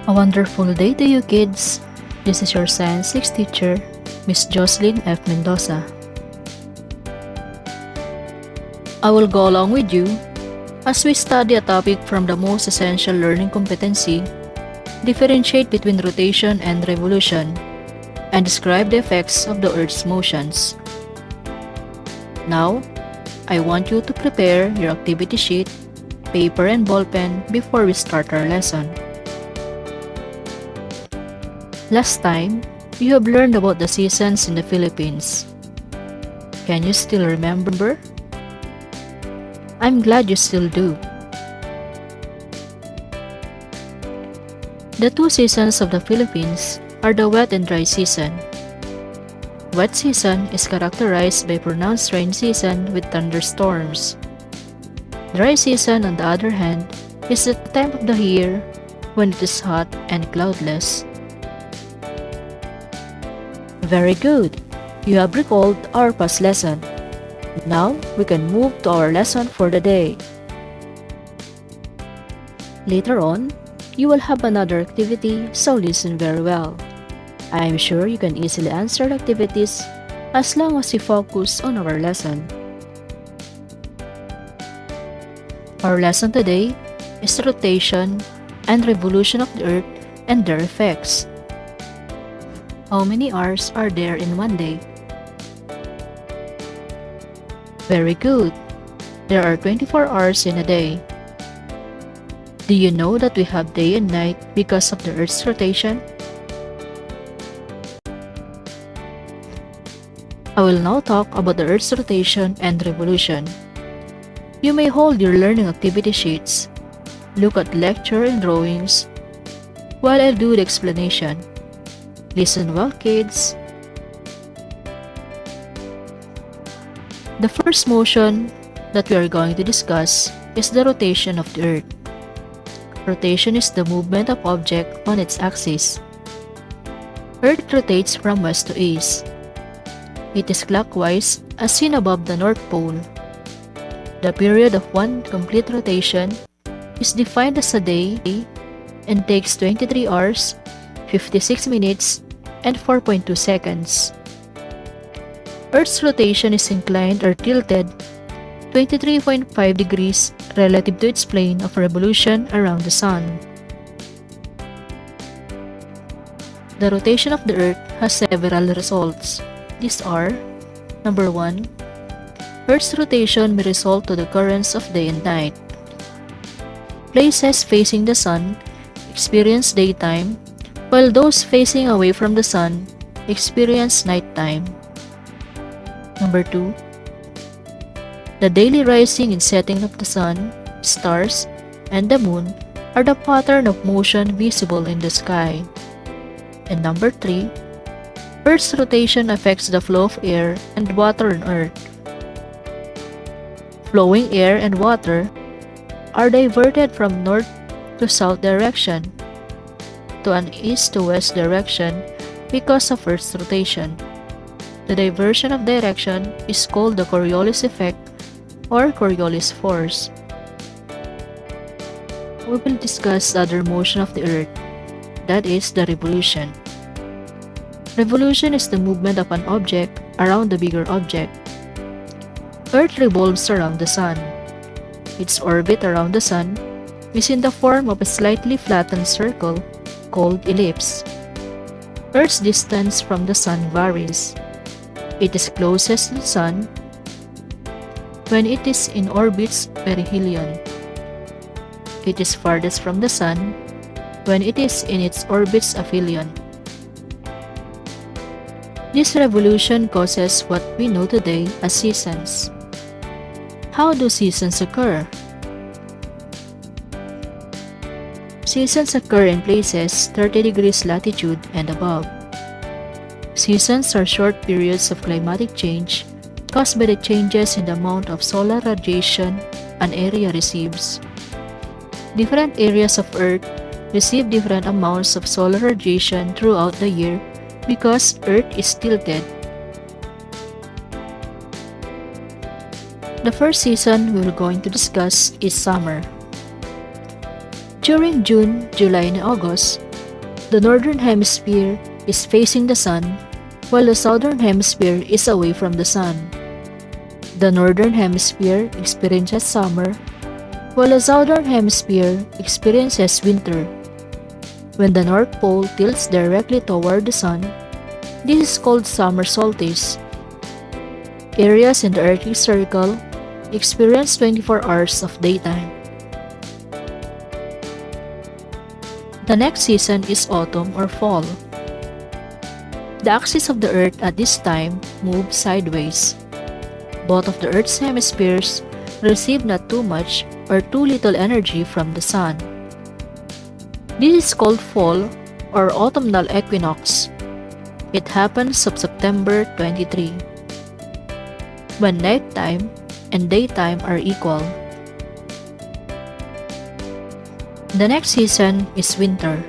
A wonderful day to you kids. This is your Science 6 teacher, Miss Jocelyn F. Mendoza. I will go along with you as we study a topic from the most essential learning competency, differentiate between rotation and revolution, and describe the effects of the Earth's motions. Now, I want you to prepare your activity sheet, paper and ballpen before we start our lesson. Last time, you have learned about the seasons in the Philippines. Can you still remember? I'm glad you still do. The two seasons of the Philippines are the wet and dry season. Wet season is characterized by pronounced rain season with thunderstorms. Dry season, on the other hand, is the time of the year when it is hot and cloudless. Very good! You have recalled our past lesson. Now, we can move to our lesson for the day. Later on, you will have another activity, so listen very well. I am sure you can easily answer the activities as long as you focus on our lesson. Our lesson today is rotation and revolution of the Earth and their effects. How many hours are there in one day? Very good. There are 24 hours in a day. Do you know that we have day and night because of the Earth's rotation? I will now talk about the Earth's rotation and revolution. You may hold your learning activity sheets, look at lecture and drawings, while I do the explanation. Listen well, kids. The first motion that we are going to discuss is the rotation of the Earth. Rotation is the movement of object on its axis. Earth rotates from west to east. It is clockwise as seen above the North Pole. The period of one complete rotation is defined as a day and takes 23 hours, 56 minutes, and 4.2 seconds. Earth's rotation is inclined or tilted 23.5 degrees relative to its plane of revolution around the Sun. The rotation of the Earth has several results. These are: number 1, Earth's rotation may result to the occurrence of day and night. Places facing the Sun experience daytime, while those facing away from the Sun experience nighttime. Number 2, the daily rising and setting of the Sun, stars, and the Moon are the pattern of motion visible in the sky. And number 3, Earth's rotation affects the flow of air and water on Earth. Flowing air and water are diverted from north to south direction to an east to west direction because of Earth's rotation. The diversion of direction is called the Coriolis effect or Coriolis force. We will discuss the other motion of the Earth, that is the revolution. Revolution is the movement of an object around the bigger object. Earth revolves around the Sun. Its orbit around the Sun is in the form of a slightly flattened circle called ellipse. Earth's distance from the Sun varies. It is closest to the Sun when it is in orbit's perihelion. It is farthest from the Sun when it is in its orbit's aphelion. This revolution causes what we know today as seasons. How do seasons occur? Seasons occur in places 30 degrees latitude and above. Seasons are short periods of climatic change caused by the changes in the amount of solar radiation an area receives. Different areas of Earth receive different amounts of solar radiation throughout the year because Earth is tilted. The first season we're going to discuss is summer. During June, July, and August, The northern hemisphere is facing the sun, while the southern hemisphere is away from the sun. The northern hemisphere experiences summer, while the southern hemisphere experiences winter. When the North Pole tilts directly toward the sun, this is called summer solstice. Areas in the Arctic Circle experience 24 hours of daytime. The next season is autumn or fall. The axis of the Earth at this time moves sideways. Both of the Earth's hemispheres receive not too much or too little energy from the sun. This is called fall or autumnal equinox. It happens on September 23, when nighttime and daytime are equal. The next season is winter.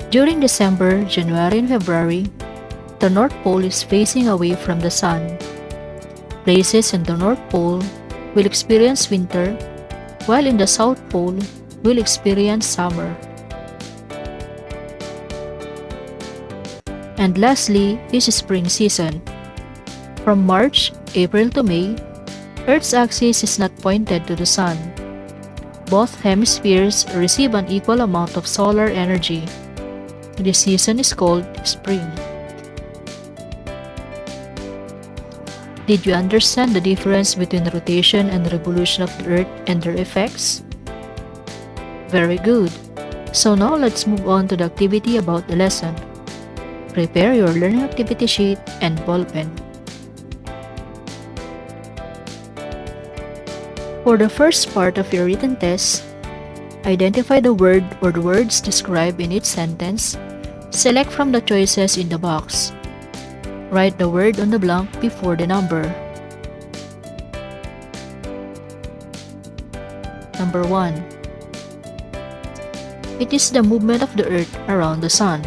During December, January, and February, the North Pole is facing away from the sun. Places in the North Pole will experience winter, while in the South Pole will experience summer. And lastly is spring season. From March, April to May, Earth's axis is not pointed to the sun. Both hemispheres receive an equal amount of solar energy. This season is called spring. Did you understand the difference between rotation and revolution of the Earth and their effects? Very good. So now let's move on to the activity about the lesson. Prepare your learning activity sheet and ballpen. For the first part of your written test, identify the word or the words described in each sentence. Select from the choices in the box. Write the word on the blank before the number. Number 1. It is the movement of the Earth around the Sun.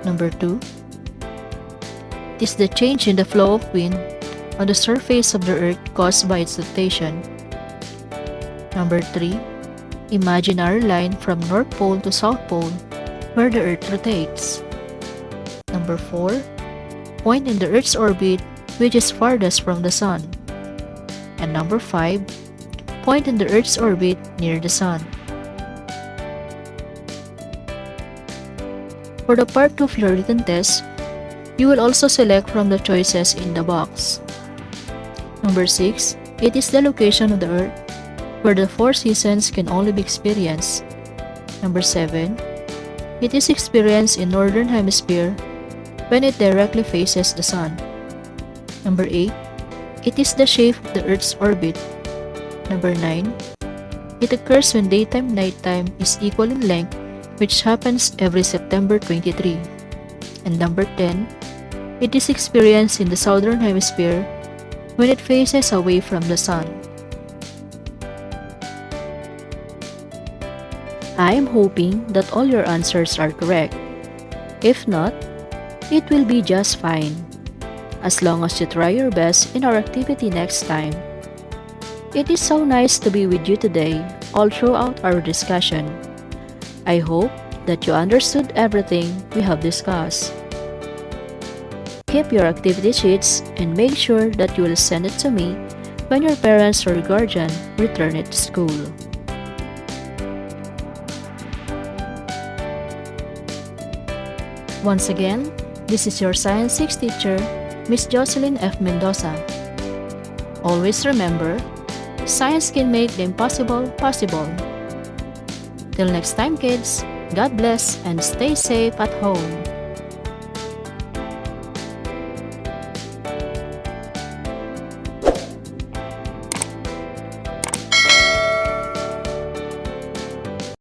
Number 2. It is the change in the flow of wind on the surface of the Earth caused by its rotation. Number 3. Imaginary line from North Pole to South Pole where the Earth rotates. Number 4. Point in the Earth's orbit which is farthest from the Sun. And number 5. Point in the Earth's orbit near the Sun. For the part 2 of your written test, you will also select from the choices in the box. Number 6. It is the location of the Earth where the 4 seasons can only be experienced. Number 7. It is experienced in Northern Hemisphere when it directly faces the Sun. Number 8. It is the shape of the Earth's orbit. Number 9. It occurs when daytime-nighttime is equal in length, which happens every September 23. And number 10. It is experienced in the Southern Hemisphere when it faces away from the Sun. I am hoping that all your answers are correct. If not, it will be just fine, as long as you try your best in our activity next time. It is so nice to be with you today, all throughout our discussion. I hope that you understood everything we have discussed. Keep your activity sheets and make sure that you will send it to me when your parents or guardian return it to school. Once again, this is your Science 6 teacher, Miss Jocelyn F. Mendoza. Always remember, science can make the impossible possible. Till next time, kids, God bless and stay safe at home.